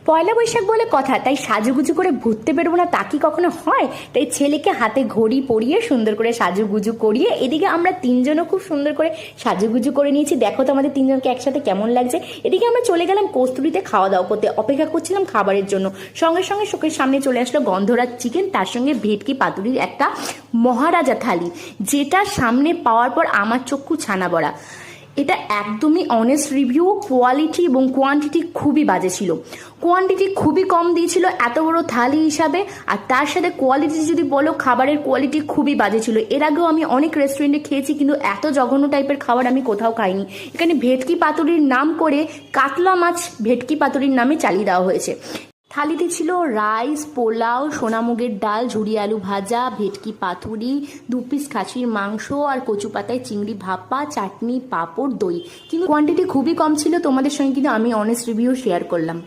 পয়লা বৈশাখ বলে কথা, তাই সাজুগুজু করে ঘুরতে বেরোবো না তা কি কখনো হয়? তাই ছেলেকে হাতে ঘড়ি পরিয়ে সুন্দর করে সাজুগুজু করিয়ে এদিকে আমরা তিনজনও খুব সুন্দর করে সাজুগুজু করে নিয়েছি। দেখো তো আমাদের তিনজনকে একসাথে কেমন লাগছে। এদিকে আমরা চলে গেলাম কস্তুরীতে খাওয়া দাওয়া করতে, অপেক্ষা করছিলাম খাবারের জন্য। সঙ্গে সঙ্গে চোখের সামনে চলে আসলো গন্ধরাজ চিকেন, তার সঙ্গে ভেটকি পাতুরির একটা মহারাজা থালি, যেটা সামনে পাওয়ার পর আমার চক্ষু ছানা বড়া। এটা একদমই অনেস্ট রিভিউ, কোয়ালিটি এবং কোয়ান্টিটি খুবই বাজে ছিল। কোয়ান্টিটি খুবই কম দিয়েছিল এত বড় থালি হিসাবে, আর তার সাথে কোয়ালিটি যদি বলো, খাবারের কোয়ালিটি খুবই বাজে ছিল। এর আগেও আমি অনেক রেস্টুরেন্টে খেয়েছি, কিন্তু এত জঘন্য টাইপের খাবার আমি কোথাও খাইনি। এখানে ভেটকি পাতুরির নাম করে কাতলা মাছ ভেটকি পাতুরির নামে চালিয়ে দেওয়া হয়েছে। থালিতে ছিল রাইস, পোলাও, সোনামুগের ডাল, ঝুরি আলু ভাজা, ভেটকি পাতুরি, 2 পিস খাসির মাংস আর কচু পাতায় চিংড়ি ভাপা, চাটনি, পাঁপড়, দই। কিন্তু কোয়ান্টিটি খুবই কম ছিল। তোমাদের সঙ্গে কিন্তু আমি অনেস্ট রিভিউ শেয়ার করলাম।